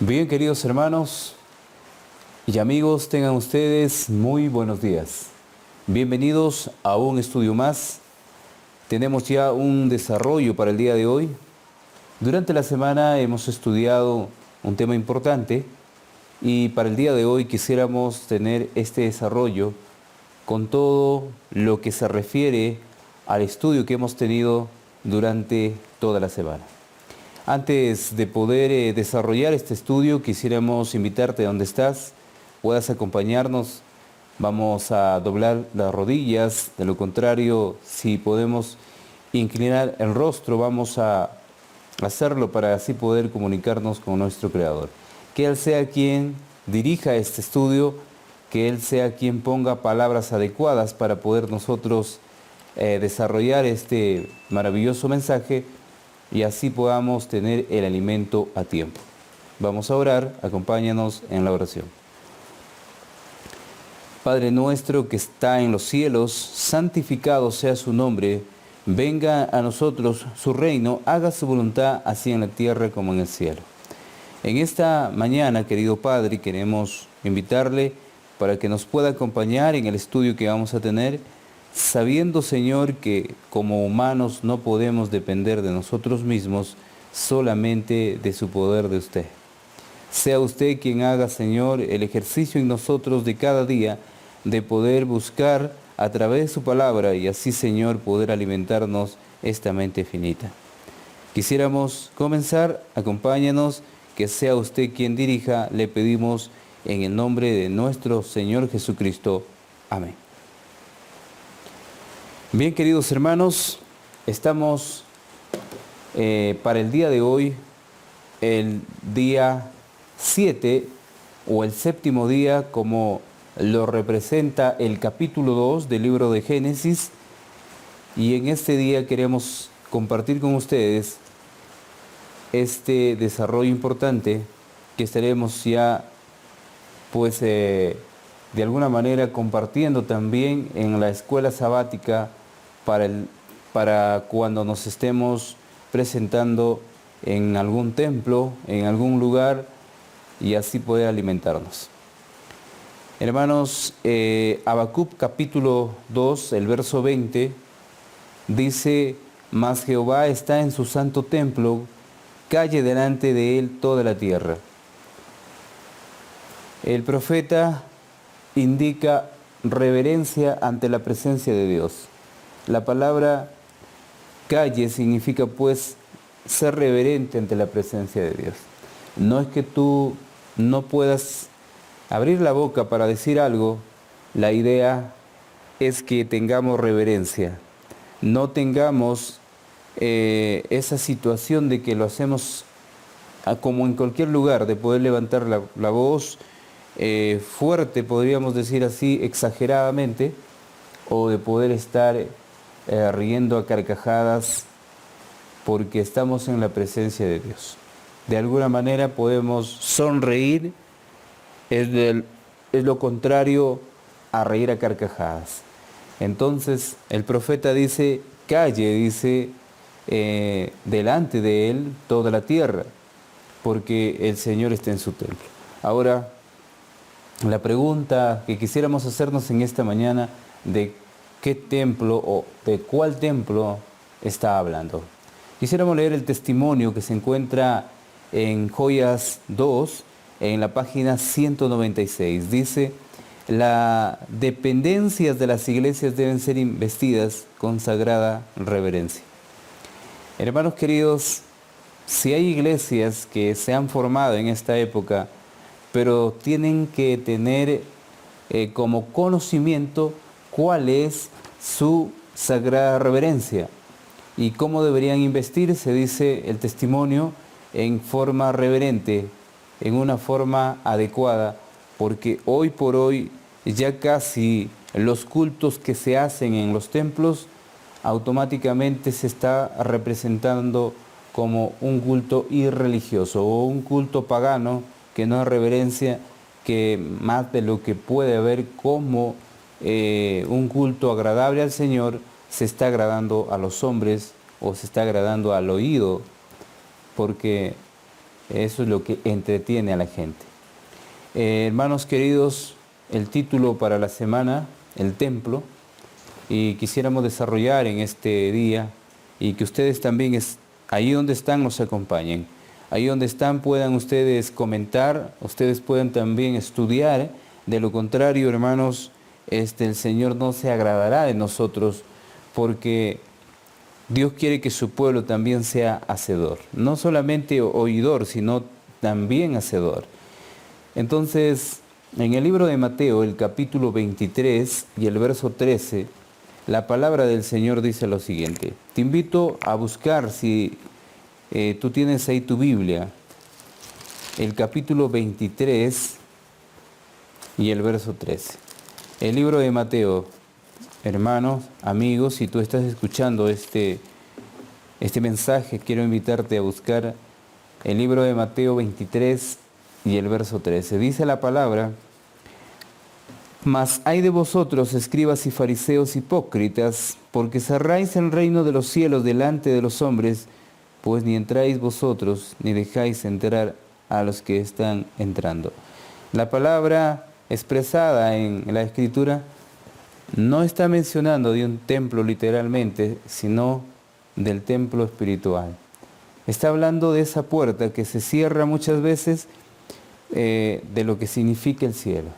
Bien, queridos hermanos y amigos, tengan ustedes muy buenos días. Bienvenidos a un estudio más. Tenemos ya un desarrollo para el día de hoy. Durante la semana hemos estudiado un tema importante y para el día de hoy quisiéramos tener este desarrollo con todo lo que se refiere al estudio que hemos tenido durante toda la semana. Antes de poder desarrollar este estudio, quisiéramos invitarte a donde estás, puedas acompañarnos. Vamos a doblar las rodillas, de lo contrario, si podemos inclinar el rostro, vamos a hacerlo para así poder comunicarnos con nuestro Creador. Que Él sea quien dirija este estudio, que Él sea quien ponga palabras adecuadas para poder nosotros desarrollar este maravilloso mensaje y así podamos tener el alimento a tiempo. Vamos a orar, acompáñanos en la oración. Padre nuestro que está en los cielos, santificado sea su nombre, venga a nosotros su reino, haga su voluntad así en la tierra como en el cielo. En esta mañana, querido Padre, queremos invitarle para que nos pueda acompañar en el estudio que vamos a tener, sabiendo, Señor, que como humanos no podemos depender de nosotros mismos, solamente de su poder de usted. Sea usted quien haga, Señor, el ejercicio en nosotros de cada día de poder buscar a través de su palabra y así, Señor, poder alimentarnos esta mente finita. Quisiéramos comenzar, acompáñanos, que sea usted quien dirija, le pedimos en el nombre de nuestro Señor Jesucristo. Amén. Bien, queridos hermanos, estamos para el día de hoy, el día 7 o el séptimo día, como lo representa el capítulo 2 del libro de Génesis, y en este día queremos compartir con ustedes este desarrollo importante que estaremos ya pues de alguna manera compartiendo también en la escuela sabática para cuando nos estemos presentando en algún templo, en algún lugar, y así poder alimentarnos. Hermanos, Habacuc capítulo 2, el verso 20, dice: «Mas Jehová está en su santo templo, calle delante de él toda la tierra». El profeta indica reverencia ante la presencia de Dios. La palabra calle significa pues ser reverente ante la presencia de Dios. No es que tú no puedas abrir la boca para decir algo, la idea es que tengamos reverencia, no tengamos esa situación de que lo hacemos como en cualquier lugar, de poder levantar la voz fuerte, podríamos decir así, exageradamente, o de poder estar riendo a carcajadas porque estamos en la presencia de Dios. De alguna manera podemos sonreír, es lo contrario a reír a carcajadas. Entonces el profeta dice, calle, dice, delante de él toda la tierra, porque el Señor está en su templo. Ahora, la pregunta que quisiéramos hacernos en esta mañana, ¿de qué templo o de cuál templo está hablando? Quisiéramos leer el testimonio que se encuentra en Joyas 2, en la página 196. Dice: las dependencias de las iglesias deben ser investidas con sagrada reverencia. Hermanos queridos, si hay iglesias que se han formado en esta época, pero tienen que tener como conocimiento cuál es su sagrada reverencia y cómo deberían investirse, dice el testimonio, en forma reverente, en una forma adecuada, porque hoy por hoy ya casi los cultos que se hacen en los templos automáticamente se está representando como un culto irreligioso o un culto pagano que no es reverencia, que más de lo que puede haber como un culto agradable al Señor, se está agradando a los hombres o se está agradando al oído, porque Eso es lo que entretiene a la gente. Hermanos queridos, el título para la semana, el templo, y quisiéramos desarrollar en este día y que ustedes también, ahí donde están, nos acompañen. Ahí donde están puedan ustedes comentar, ustedes pueden también estudiar. De lo contrario, hermanos, el Señor no se agradará de nosotros, porque Dios quiere que su pueblo también sea hacedor. No solamente oidor, sino también hacedor. Entonces, en el libro de Mateo, el capítulo 23 y el verso 13, la palabra del Señor dice lo siguiente. Te invito a buscar, si tú tienes ahí tu Biblia, el capítulo 23 y el verso 13. El libro de Mateo, hermanos, amigos, si tú estás escuchando este mensaje, quiero invitarte a buscar el libro de Mateo 23 y el verso 13. Dice la palabra: mas hay de vosotros, escribas y fariseos hipócritas, porque cerráis el reino de los cielos delante de los hombres, pues ni entráis vosotros, ni dejáis entrar a los que están entrando. La palabra expresada en la Escritura no está mencionando de un templo literalmente, sino del templo espiritual. Está hablando de esa puerta que se cierra muchas veces, de lo que significa el cielo.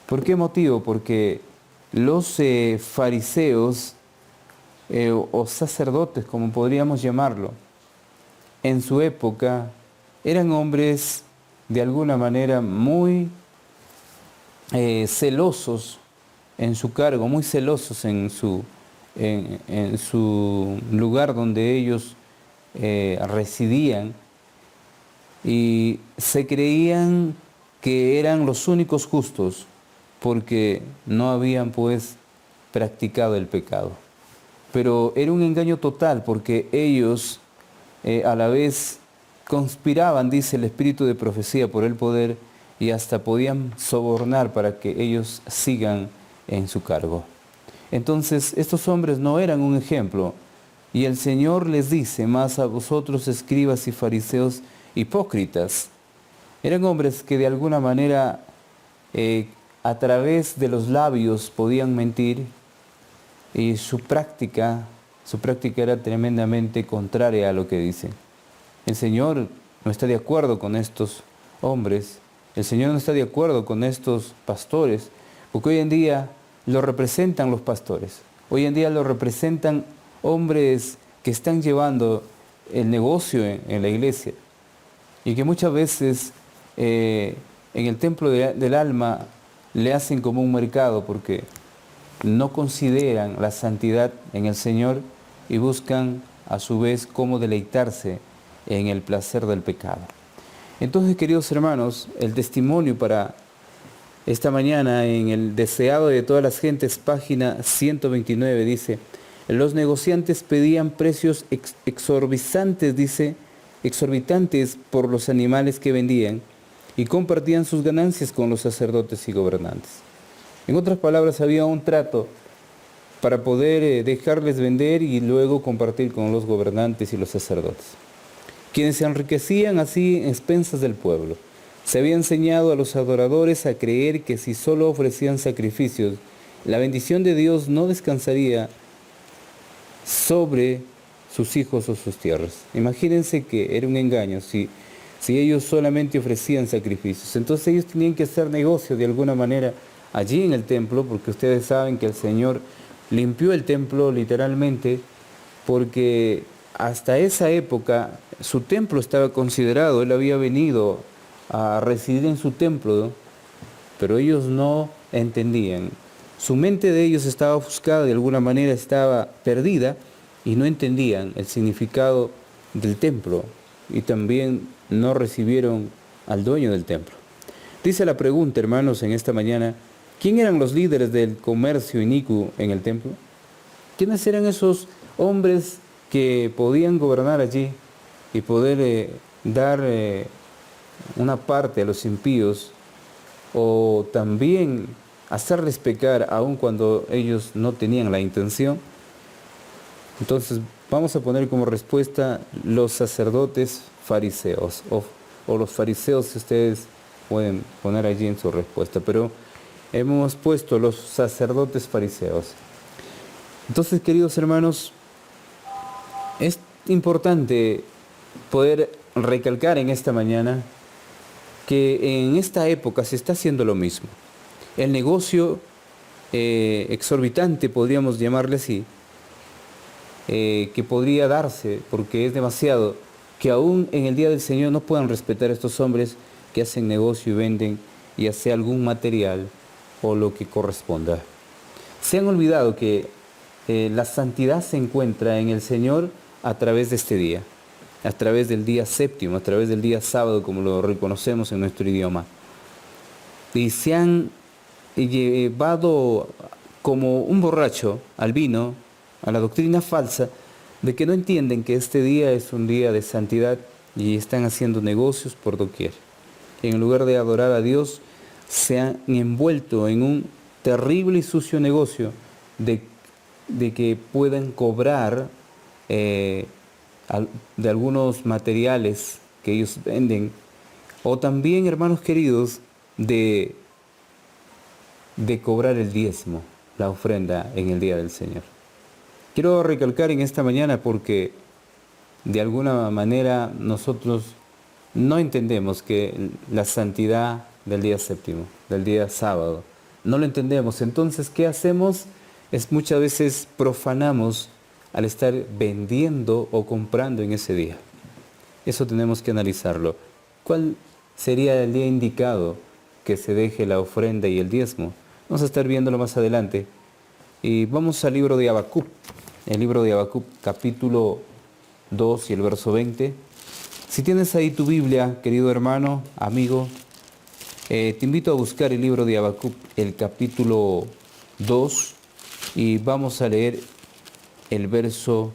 ¿Por qué motivo? Porque los fariseos o sacerdotes, como podríamos llamarlo, en su época eran hombres de alguna manera muy celosos en su cargo, muy celosos en su lugar donde ellos residían, y se creían que eran los únicos justos porque no habían pues practicado el pecado. Pero era un engaño total, porque ellos a la vez conspiraban, dice el espíritu de profecía, por el poder, y hasta podían sobornar para que ellos sigan en su cargo. Entonces estos hombres no eran un ejemplo, y el Señor les dice: mas a vosotros, escribas y fariseos hipócritas. Eran hombres que de alguna manera a través de los labios podían mentir, y su práctica era tremendamente contraria a lo que dicen. El Señor no está de acuerdo con estos hombres, el Señor no está de acuerdo con estos pastores, porque hoy en día lo representan los pastores, hoy en día lo representan hombres que están llevando el negocio en la iglesia, y que muchas veces en el templo del alma le hacen como un mercado, porque no consideran la santidad en el Señor y buscan a su vez cómo deleitarse en el placer del pecado. Entonces, queridos hermanos, el testimonio para esta mañana en el Deseado de todas las gentes, página 129, dice: los negociantes pedían precios exorbitantes por los animales que vendían, y compartían sus ganancias con los sacerdotes y gobernantes. En otras palabras, había un trato para poder dejarles vender y luego compartir con los gobernantes y los sacerdotes, quienes se enriquecían así en expensas del pueblo. Se había enseñado a los adoradores a creer que si solo ofrecían sacrificios, la bendición de Dios no descansaría sobre sus hijos o sus tierras. Imagínense que era un engaño si ellos solamente ofrecían sacrificios. Entonces ellos tenían que hacer negocio de alguna manera allí en el templo, porque ustedes saben que el Señor limpió el templo literalmente, porque hasta esa época su templo estaba considerado, Él había venido a residir en su templo, ¿no? Pero ellos no entendían. Su mente de ellos estaba ofuscada, de alguna manera estaba perdida, y no entendían el significado del templo, y también no recibieron al dueño del templo. Dice la pregunta, hermanos, en esta mañana: ¿quién eran los líderes del comercio inicuo en el templo? ¿Quiénes eran esos hombres que podían gobernar allí y poder dar una parte a los impíos, o también hacerles pecar aun cuando ellos no tenían la intención? Entonces Vamos a poner como respuesta los sacerdotes fariseos, o los fariseos, si ustedes pueden poner allí en su respuesta, pero hemos puesto los sacerdotes fariseos. Entonces, queridos hermanos, es importante poder recalcar en esta mañana que en esta época se está haciendo lo mismo. El negocio exorbitante, podríamos llamarle así, que podría darse, porque es demasiado, que aún en el día del Señor no puedan respetar a estos hombres que hacen negocio y venden, ya sea algún material o lo que corresponda. Se han olvidado que la santidad se encuentra en el Señor a través de este día, a través del día séptimo, a través del día sábado, como lo reconocemos en nuestro idioma. Y se han llevado como un borracho al vino, a la doctrina falsa, de que no entienden que este día es un día de santidad y están haciendo negocios por doquier. En lugar de adorar a Dios, se han envuelto en un terrible y sucio negocio de que puedan cobrar de algunos materiales que ellos venden, o también, hermanos queridos, de cobrar el diezmo, la ofrenda en el día del Señor. Quiero recalcar en esta mañana porque de alguna manera nosotros no entendemos que la santidad del día séptimo, del día sábado, no lo entendemos. Entonces, ¿qué hacemos? Es muchas veces profanamos al estar vendiendo o comprando en ese día. Eso tenemos que analizarlo. ¿Cuál sería el día indicado que se deje la ofrenda y el diezmo? Vamos a estar viéndolo más adelante. Y vamos al libro de Habacuc. El libro de Habacuc, capítulo 2 y el verso 20. Si tienes ahí tu Biblia, querido hermano, amigo, te invito a buscar el libro de Habacuc, el capítulo 2, y vamos a leer el verso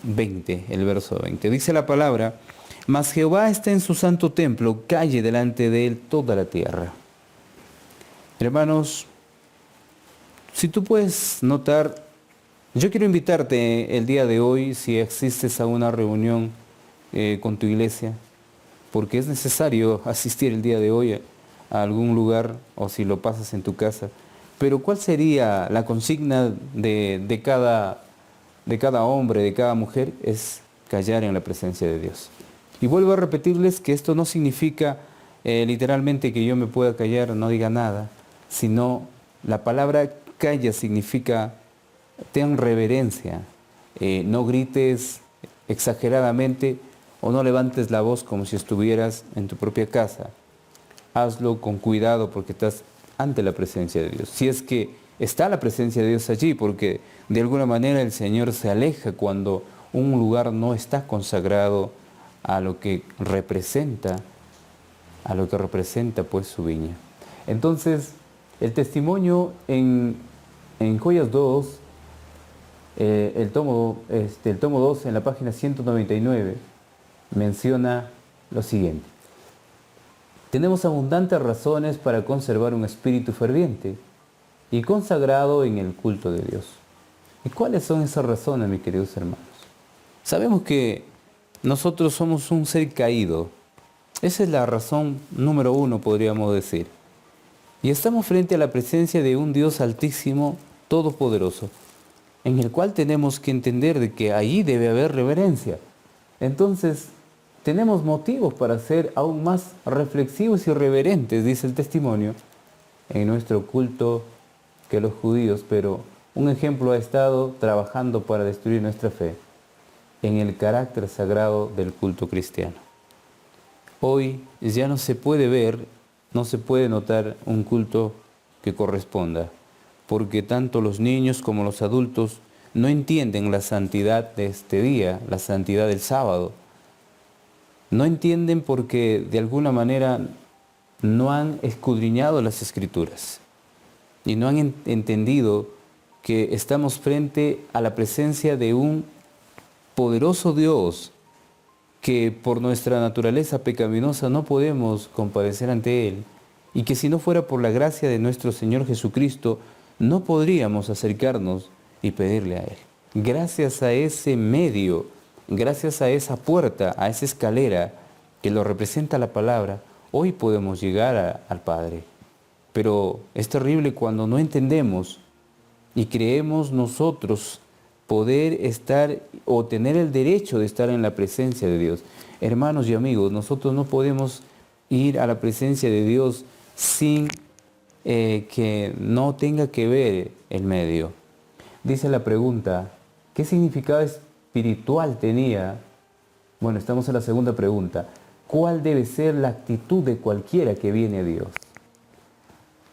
20. El verso 20. Dice la palabra: mas Jehová está en su santo templo, calle delante de él toda la tierra. Hermanos, si tú puedes notar, yo quiero invitarte el día de hoy, si asistes a una reunión con tu iglesia, porque es necesario asistir el día de hoy a algún lugar, o si lo pasas en tu casa. Pero ¿cuál sería la consigna de cada hombre, de cada mujer? Es callar en la presencia de Dios. Y vuelvo a repetirles que esto no significa literalmente que yo me pueda callar, no diga nada, sino la palabra calla significa ten reverencia, no grites exageradamente o no levantes la voz como si estuvieras en tu propia casa. Hazlo con cuidado porque estás ante la presencia de Dios. Si es que está la presencia de Dios allí, porque de alguna manera el Señor se aleja cuando un lugar no está consagrado a lo que representa pues su viña. Entonces, el testimonio en Joyas 2, el tomo 2, en la página 199, menciona lo siguiente: tenemos abundantes razones para conservar un espíritu ferviente y consagrado en el culto de Dios. ¿Y cuáles son esas razones, mis queridos hermanos? Sabemos que nosotros somos un ser caído. Esa es la razón número uno, podríamos decir. Y estamos frente a la presencia de un Dios altísimo, todopoderoso, en el cual tenemos que entender de que allí debe haber reverencia. Entonces, tenemos motivos para ser aún más reflexivos y reverentes, dice el testimonio, en nuestro culto que los judíos, pero un ejemplo ha estado trabajando para destruir nuestra fe en el carácter sagrado del culto cristiano. Hoy ya no se puede ver, no se puede notar un culto que corresponda, porque tanto los niños como los adultos no entienden la santidad de este día, la santidad del sábado. No entienden porque de alguna manera no han escudriñado las Escrituras y no han entendido que estamos frente a la presencia de un poderoso Dios que por nuestra naturaleza pecaminosa no podemos compadecer ante Él, y que si no fuera por la gracia de nuestro Señor Jesucristo, no podríamos acercarnos y pedirle a Él. gracias a ese medio, gracias a esa puerta, a esa escalera que lo representa la palabra, hoy podemos llegar al Padre. Pero es terrible cuando no entendemos y creemos nosotros poder estar o tener el derecho de estar en la presencia de Dios. Hermanos y amigos, nosotros no podemos ir a la presencia de Dios sin que no tenga que ver el medio. Dice la pregunta, ¿qué significado espiritual tenía? Bueno, estamos en la segunda pregunta. ¿Cuál debe ser la actitud de cualquiera que viene a Dios?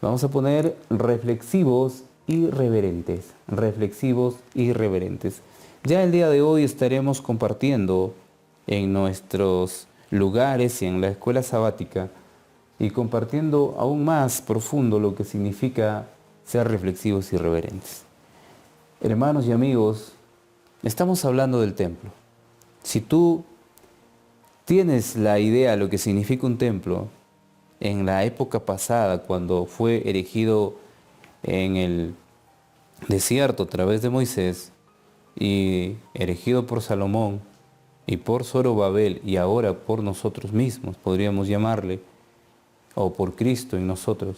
Vamos a poner reflexivos y reverentes. Reflexivos y reverentes. Ya el día de hoy estaremos compartiendo en nuestros lugares y en la escuela sabática y compartiendo aún más profundo lo que significa ser reflexivos y reverentes. Hermanos y amigos, estamos hablando del templo. Si tú tienes la idea de lo que significa un templo, en la época pasada, cuando fue erigido en el desierto a través de Moisés y erigido por Salomón y por Zorobabel y ahora por nosotros mismos, podríamos llamarle, o por Cristo en nosotros,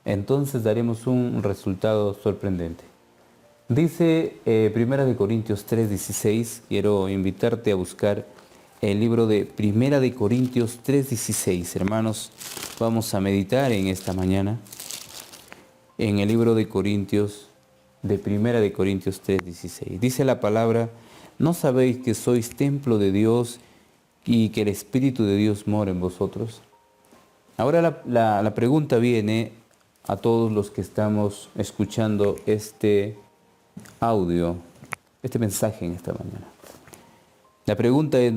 entonces daremos un resultado sorprendente. Dice 1 Corintios 3:16, quiero invitarte a buscar el libro de 1 Corintios 3:16. Hermanos, vamos a meditar en esta mañana en el libro de Corintios, de 1 Corintios 3:16. Dice la palabra, ¿no sabéis que sois templo de Dios y que el Espíritu de Dios mora en vosotros? Ahora la pregunta viene a todos los que estamos escuchando este audio, este mensaje en esta mañana. La pregunta es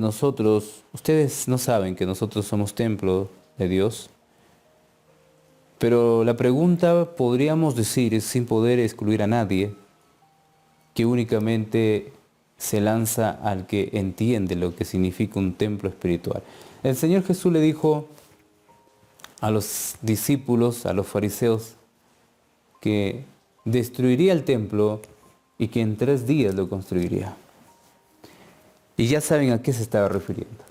ustedes no saben que nosotros somos templo de Dios, pero la pregunta podríamos decir, sin poder excluir a nadie, que únicamente se lanza al que entiende lo que significa un templo espiritual. El Señor Jesús le dijo a los discípulos, a los fariseos, que destruiría el templo y que en 3 días lo construiría. Y ya saben a qué se estaba refiriendo.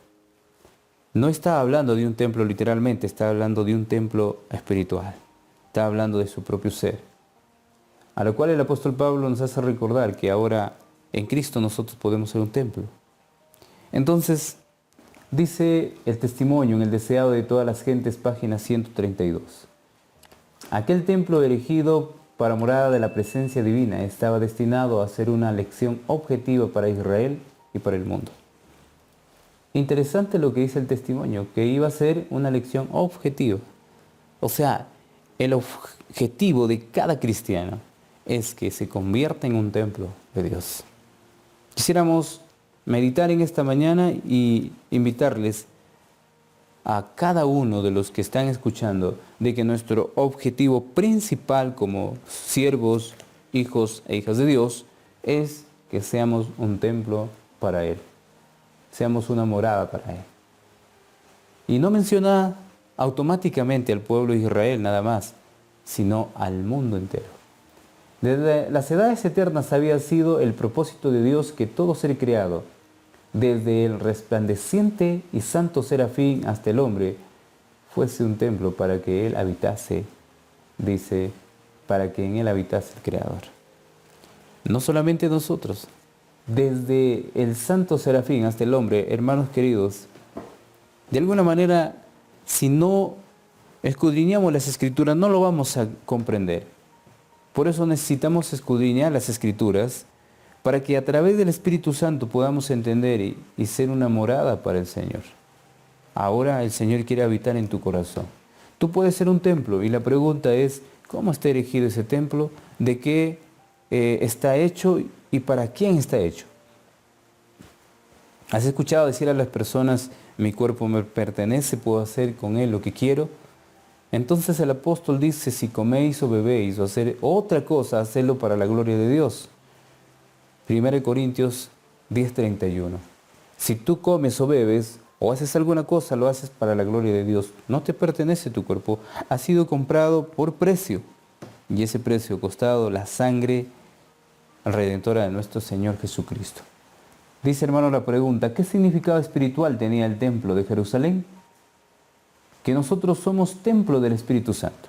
No está hablando de un templo literalmente, está hablando de un templo espiritual. Está hablando de su propio ser. A lo cual el apóstol Pablo nos hace recordar que ahora en Cristo nosotros podemos ser un templo. Entonces, dice el testimonio en el deseado de todas las gentes, página 132. Aquel templo erigido para morada de la presencia divina estaba destinado a ser una lección objetiva para Israel y para el mundo. Interesante lo que dice el testimonio, que iba a ser una lección objetiva. O sea, el objetivo de cada cristiano es que se convierta en un templo de Dios. Quisiéramos meditar en esta mañana y invitarles a cada uno de los que están escuchando de que nuestro objetivo principal como siervos, hijos e hijas de Dios es que seamos un templo para Él. Seamos una morada para Él. Y no menciona automáticamente al pueblo de Israel nada más, sino al mundo entero. Desde las edades eternas había sido el propósito de Dios que todo ser creado, desde el resplandeciente y santo serafín hasta el hombre, fuese un templo para que Él habitase, dice, para que en Él habitase el Creador. No solamente nosotros, desde el santo serafín hasta el hombre, hermanos queridos, de alguna manera, si no escudriñamos las Escrituras, no lo vamos a comprender. Por eso necesitamos escudriñar las Escrituras para que a través del Espíritu Santo podamos entender y ser una morada para el Señor. Ahora el Señor quiere habitar en tu corazón. Tú puedes ser un templo y la pregunta es, ¿cómo está erigido ese templo? ¿De qué está hecho y para quién está hecho? ¿Has escuchado decir a las personas, mi cuerpo me pertenece, puedo hacer con él lo que quiero? Entonces el apóstol dice, si coméis o bebéis o hacer otra cosa, hacedlo para la gloria de Dios. 1 Corintios 10:31. Si tú comes o bebes o haces alguna cosa, lo haces para la gloria de Dios. No te pertenece tu cuerpo, ha sido comprado por precio. Y ese precio ha costado la sangre redentora de nuestro Señor Jesucristo. Dice, hermano, la pregunta, ¿qué significado espiritual tenía el templo de Jerusalén? Que nosotros somos templo del Espíritu Santo.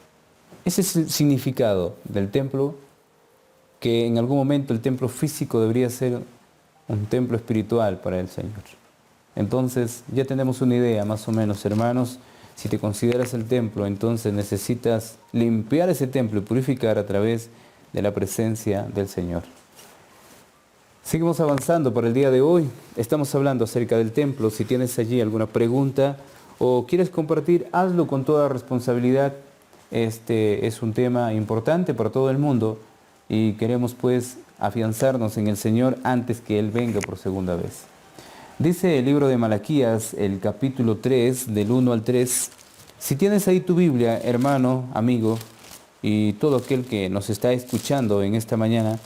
Ese es el significado del templo, que en algún momento el templo físico debería ser un templo espiritual para el Señor. Entonces ya tenemos una idea más o menos, hermanos. Si te consideras el templo, entonces necesitas limpiar ese templo y purificar a través de la presencia del Señor. Seguimos avanzando por el día de hoy. Estamos hablando acerca del templo. Si tienes allí alguna pregunta o quieres compartir, hazlo con toda responsabilidad. Este es un tema importante para todo el mundo y queremos pues afianzarnos en el Señor antes que Él venga por segunda vez. Dice el libro de Malaquías, el capítulo 3, del 1 al 3. Si tienes ahí tu Biblia, hermano, amigo, y todo aquel que nos está escuchando en esta mañana,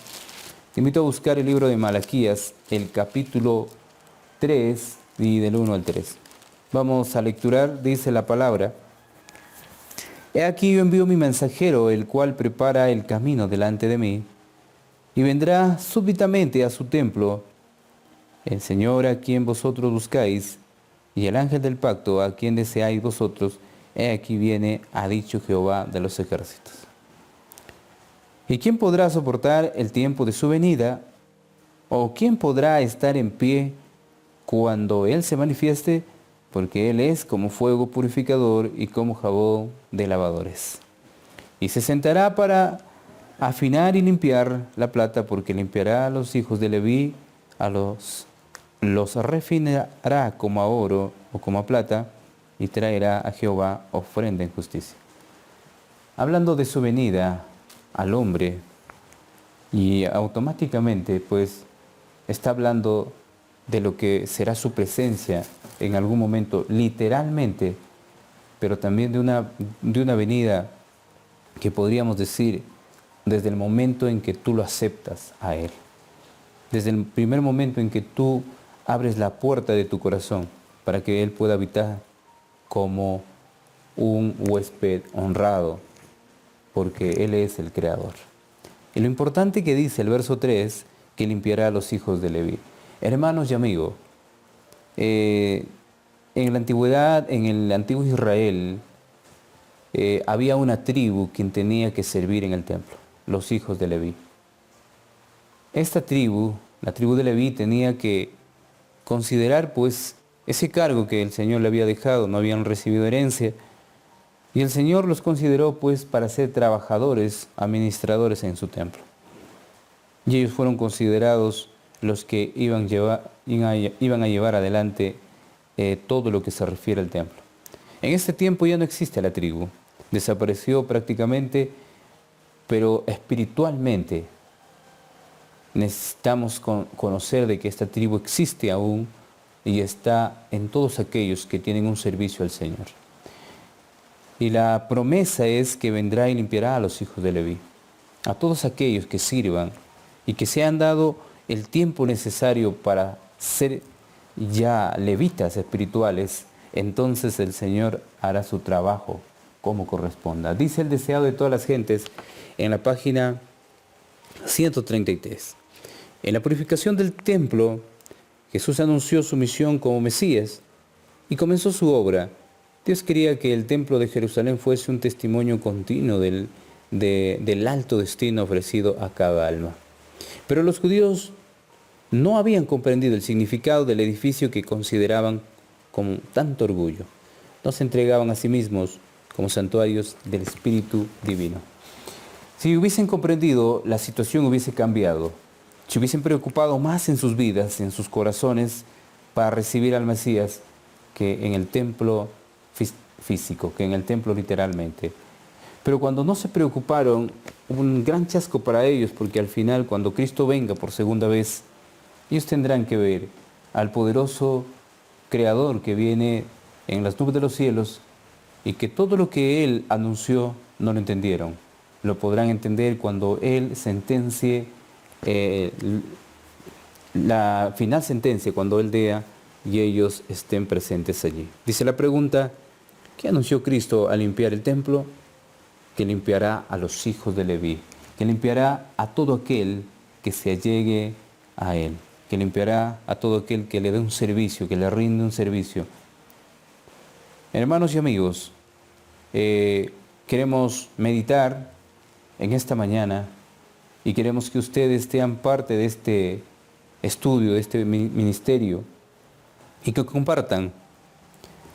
te invito a buscar el libro de Malaquías, el capítulo 3, y del 1 al 3. Vamos a lecturar, dice la palabra. He aquí yo envío mi mensajero, el cual prepara el camino delante de mí, y vendrá súbitamente a su templo el Señor a quien vosotros buscáis, y el ángel del pacto a quien deseáis vosotros, he aquí viene, ha dicho Jehová de los ejércitos. ¿Y quién podrá soportar el tiempo de su venida? ¿O quién podrá estar en pie cuando Él se manifieste? Porque Él es como fuego purificador y como jabón de lavadores. Y se sentará para afinar y limpiar la plata, porque limpiará a los hijos de Leví, los refinará como a oro o como a plata, y traerá a Jehová ofrenda en justicia. Hablando de su venida al hombre, y automáticamente pues está hablando de lo que será su presencia en algún momento, literalmente, pero también de una venida que podríamos decir desde el momento en que tú lo aceptas a Él. Desde el primer momento en que tú abres la puerta de tu corazón para que Él pueda habitar como un huésped honrado, porque Él es el Creador. Y lo importante que dice el verso 3, que limpiará a los hijos de Leví. Hermanos y amigos, en la antigüedad, en el antiguo Israel, había una tribu quien tenía que servir en el templo, los hijos de Leví. Esta tribu, la tribu de Leví, tenía que considerar pues ese cargo que el Señor le había dejado, no habían recibido herencia, y el Señor los consideró pues para ser trabajadores, administradores en su templo. Y ellos fueron considerados los que iban a llevar adelante todo lo que se refiere al templo. En este tiempo ya no existe la tribu, desapareció prácticamente, pero espiritualmente necesitamos conocer de que esta tribu existe aún y está en todos aquellos que tienen un servicio al Señor. Y la promesa es que vendrá y limpiará a los hijos de Leví, a todos aquellos que sirvan y que se han dado el tiempo necesario para ser ya levitas espirituales. Entonces el Señor hará su trabajo como corresponda. Dice el deseado de todas las gentes en la página 133. En la purificación del templo, Jesús anunció su misión como Mesías y comenzó su obra. Dios quería que el templo de Jerusalén fuese un testimonio continuo del alto destino ofrecido a cada alma. Pero los judíos no habían comprendido el significado del edificio que consideraban con tanto orgullo. No se entregaban a sí mismos como santuarios del Espíritu Divino. Si hubiesen comprendido, la situación hubiese cambiado. Si hubiesen preocupado más en sus vidas, en sus corazones, para recibir al Mesías, que en el templo físico, que en el templo literalmente. Pero cuando no se preocuparon, hubo un gran chasco para ellos, porque al final, cuando Cristo venga por segunda vez, ellos tendrán que ver al poderoso Creador que viene en las nubes de los cielos, y que todo lo que Él anunció no lo entendieron. Lo podrán entender cuando Él sentencie, la final sentencia, cuando Él dé y ellos estén presentes allí. Dice la pregunta, ¿qué anunció Cristo al limpiar el templo? Que limpiará a los hijos de Leví, que limpiará a todo aquel que se allegue a Él, que limpiará a todo aquel que le dé un servicio, que le rinde un servicio. Hermanos y amigos, queremos meditar en esta mañana y queremos que ustedes sean parte de este estudio, de este ministerio y que compartan.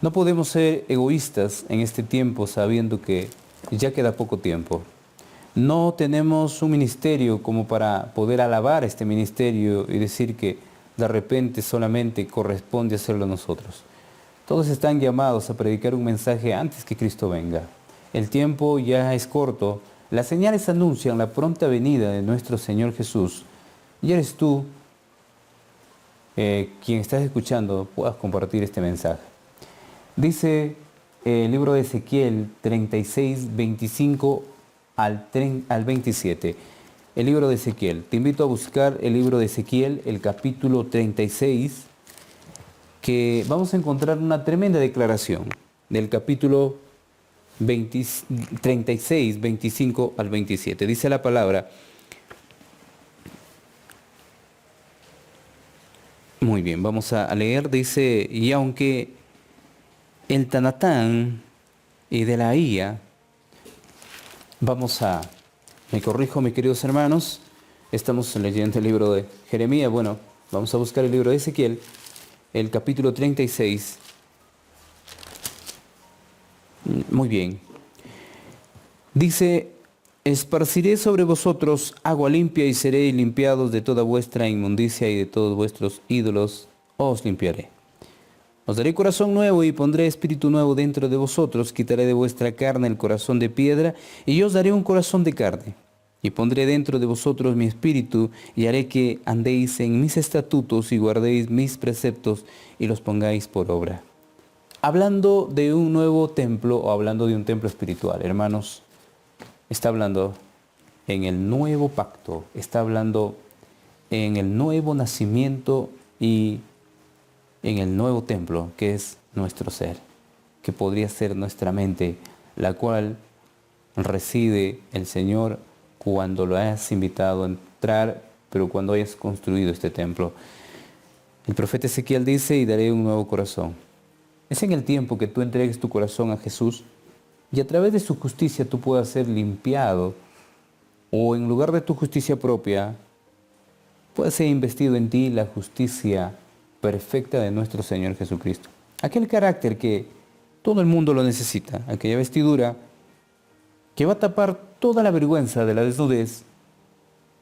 No podemos ser egoístas en este tiempo sabiendo que ya queda poco tiempo. No tenemos un ministerio como para poder alabar este ministerio y decir que de repente solamente corresponde hacerlo a nosotros. Todos están llamados a predicar un mensaje antes que Cristo venga. El tiempo ya es corto. Las señales anuncian la pronta venida de nuestro Señor Jesús. Y eres tú, quien estás escuchando, puedas compartir este mensaje. Dice el libro de Ezequiel 36, 25 al 27. El libro de Ezequiel. Te invito a buscar el libro de Ezequiel, el capítulo 36, que vamos a encontrar una tremenda declaración del capítulo 36, 25 al 27. Dice la palabra. Muy bien, vamos a leer. Dice, y aunque el Tanatán y de la IA, me corrijo mis queridos hermanos, estamos leyendo el libro de Jeremías, bueno, vamos a buscar el libro de Ezequiel, el capítulo 36. Muy bien. Dice, esparciré sobre vosotros agua limpia y seréis limpiados de toda vuestra inmundicia y de todos vuestros ídolos os limpiaré. Os daré corazón nuevo y pondré espíritu nuevo dentro de vosotros, quitaré de vuestra carne el corazón de piedra y yo os daré un corazón de carne. Y pondré dentro de vosotros mi espíritu y haré que andéis en mis estatutos y guardéis mis preceptos y los pongáis por obra. Hablando de un nuevo templo o hablando de un templo espiritual, hermanos, está hablando en el nuevo pacto, está hablando en el nuevo nacimiento y en el nuevo templo que es nuestro ser, que podría ser nuestra mente, la cual reside el Señor cuando lo hayas invitado a entrar, pero cuando hayas construido este templo. El profeta Ezequiel dice, y daré un nuevo corazón. Es en el tiempo que tú entregues tu corazón a Jesús y a través de su justicia tú puedas ser limpiado, o en lugar de tu justicia propia, pueda ser investido en ti la justicia perfecta de nuestro Señor Jesucristo. Aquel carácter que todo el mundo lo necesita, aquella vestidura que va a tapar toda la vergüenza de la desnudez,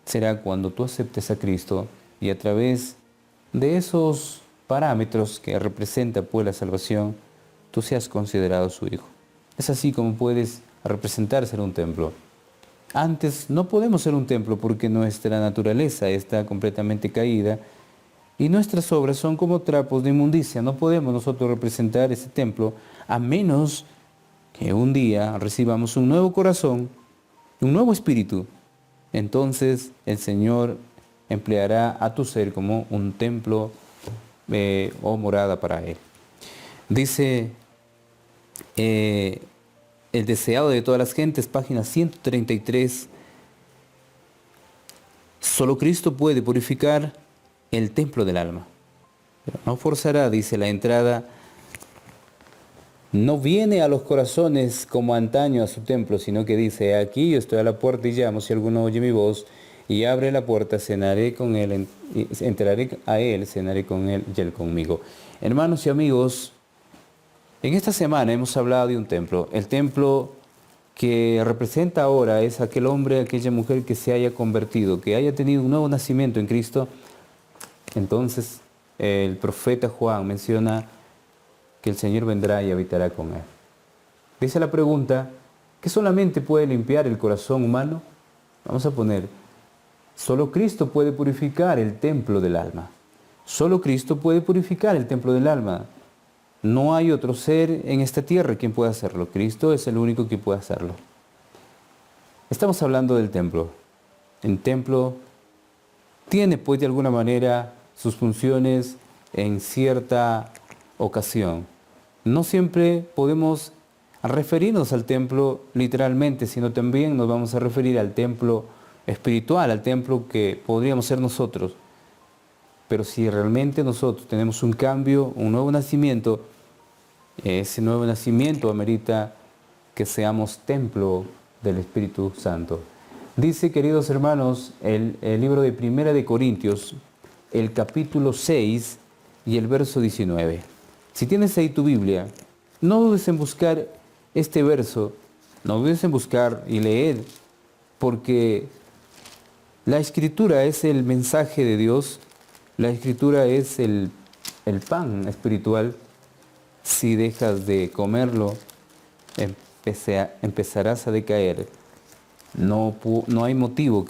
será cuando tú aceptes a Cristo y a través de esos parámetros que representa pues la salvación, tú seas considerado su hijo. Es así como puedes representar ser un templo. Antes no podemos ser un templo porque nuestra naturaleza está completamente caída y nuestras obras son como trapos de inmundicia. No podemos nosotros representar ese templo a menos que un día recibamos un nuevo corazón, un nuevo espíritu. Entonces el Señor empleará a tu ser como un templo o morada para Él. Dice el deseado de todas las gentes, página 133. Solo Cristo puede purificar el templo del alma. Pero no forzará, dice, la entrada. No viene a los corazones como antaño a su templo, sino que dice, aquí yo estoy a la puerta y llamo, si alguno oye mi voz y abre la puerta, cenaré con él, entraré a él, cenaré con él y él conmigo. Hermanos y amigos, en esta semana hemos hablado de un templo. El templo que representa ahora es aquel hombre, aquella mujer que se haya convertido, que haya tenido un nuevo nacimiento en Cristo. Entonces el profeta Juan menciona que el Señor vendrá y habitará con él. Dice la pregunta, ¿qué solamente puede limpiar el corazón humano? Vamos a poner, solo Cristo puede purificar el templo del alma. Solo Cristo puede purificar el templo del alma. No hay otro ser en esta tierra quien pueda hacerlo. Cristo es el único que puede hacerlo. Estamos hablando del templo. El templo tiene pues de alguna manera sus funciones en cierta ocasión. No siempre podemos referirnos al templo literalmente, sino también nos vamos a referir al templo espiritual al templo que podríamos ser nosotros. Pero si realmente nosotros tenemos un cambio, un nuevo nacimiento, ese nuevo nacimiento amerita que seamos templo del Espíritu Santo. Dice, queridos hermanos, el libro de Primera de Corintios, el capítulo 6 y el verso 19. Si tienes ahí tu Biblia, no dudes en buscar este verso, no dudes en buscar y leer, porque la Escritura es el mensaje de Dios, la Escritura es el pan espiritual. Si dejas de comerlo, empezarás a decaer. No hay motivo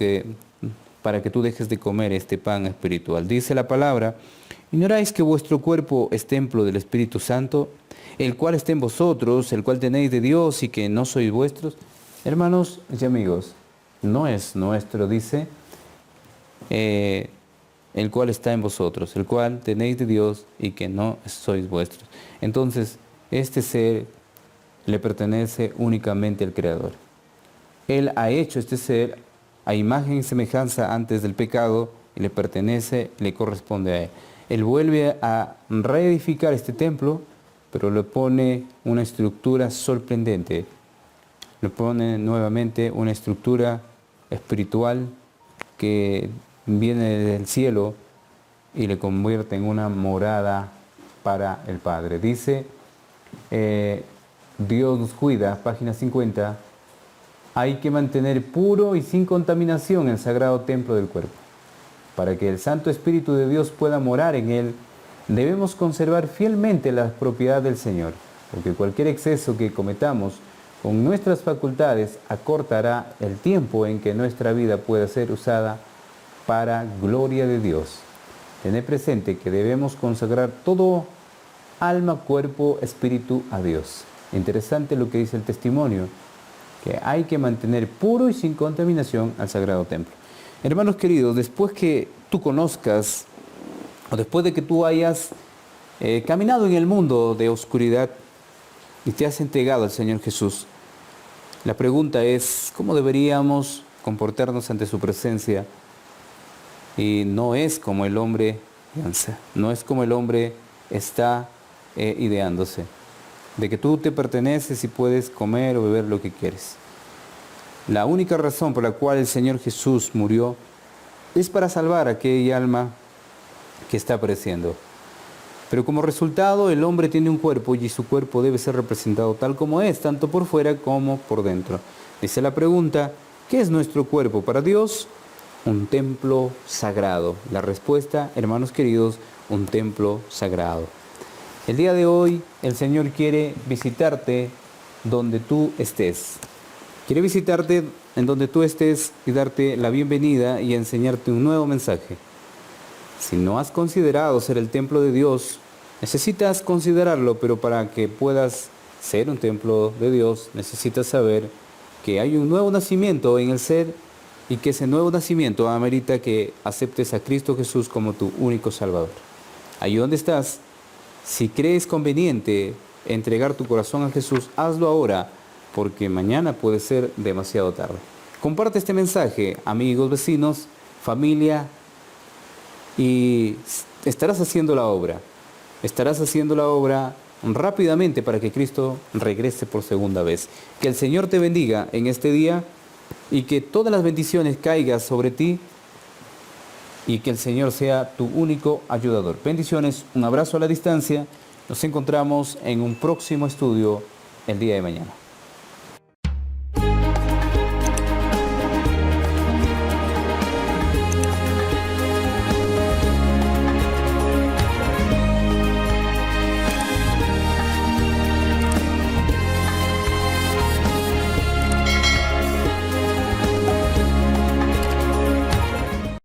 para que tú dejes de comer este pan espiritual. Dice la palabra: ¿ignoráis que vuestro cuerpo es templo del Espíritu Santo, el cual está en vosotros, el cual tenéis de Dios y que no sois vuestros? Hermanos y amigos, no es nuestro, dice, el cual está en vosotros, el cual tenéis de Dios y que no sois vuestros. Entonces, este ser le pertenece únicamente al Creador. Él ha hecho este ser a imagen y semejanza antes del pecado y le pertenece, le corresponde a Él. Él vuelve a reedificar este templo, pero le pone una estructura sorprendente. Le pone nuevamente una estructura espiritual que viene del cielo y le convierte en una morada para el Padre. Dice, Dios nos cuida, página 50, hay que mantener puro y sin contaminación el sagrado templo del cuerpo. Para que el Santo Espíritu de Dios pueda morar en él, debemos conservar fielmente las propiedades del Señor, porque cualquier exceso que cometamos con nuestras facultades acortará el tiempo en que nuestra vida pueda ser usada para gloria de Dios. Tened presente que debemos consagrar todo alma, cuerpo, espíritu a Dios. Interesante lo que dice el testimonio, que hay que mantener puro y sin contaminación al sagrado templo. Hermanos queridos, después que tú conozcas, o después de que tú hayas caminado en el mundo de oscuridad y te has entregado al Señor Jesús, la pregunta es, ¿cómo deberíamos comportarnos ante su presencia? Y no es como el hombre piensa, no es como el hombre está ideándose, de que tú te perteneces y puedes comer o beber lo que quieres. La única razón por la cual el Señor Jesús murió es para salvar a aquella alma que está pereciendo. Pero como resultado, el hombre tiene un cuerpo y su cuerpo debe ser representado tal como es, tanto por fuera como por dentro. Dice la pregunta, ¿qué es nuestro cuerpo para Dios? Un templo sagrado. La respuesta, hermanos queridos, un templo sagrado. El día de hoy, el Señor quiere visitarte donde tú estés. Quiere visitarte en donde tú estés y darte la bienvenida y enseñarte un nuevo mensaje. Si no has considerado ser el templo de Dios, necesitas considerarlo, pero para que puedas ser un templo de Dios, necesitas saber que hay un nuevo nacimiento en el ser y que ese nuevo nacimiento amerita que aceptes a Cristo Jesús como tu único Salvador. Ahí donde estás, si crees conveniente entregar tu corazón a Jesús, hazlo ahora, porque mañana puede ser demasiado tarde. Comparte este mensaje, amigos, vecinos, familia, y estarás haciendo la obra. Estarás haciendo la obra rápidamente para que Cristo regrese por segunda vez. Que el Señor te bendiga en este día y que todas las bendiciones caigan sobre ti y que el Señor sea tu único ayudador. Bendiciones, un abrazo a la distancia. Nos encontramos en un próximo estudio el día de mañana.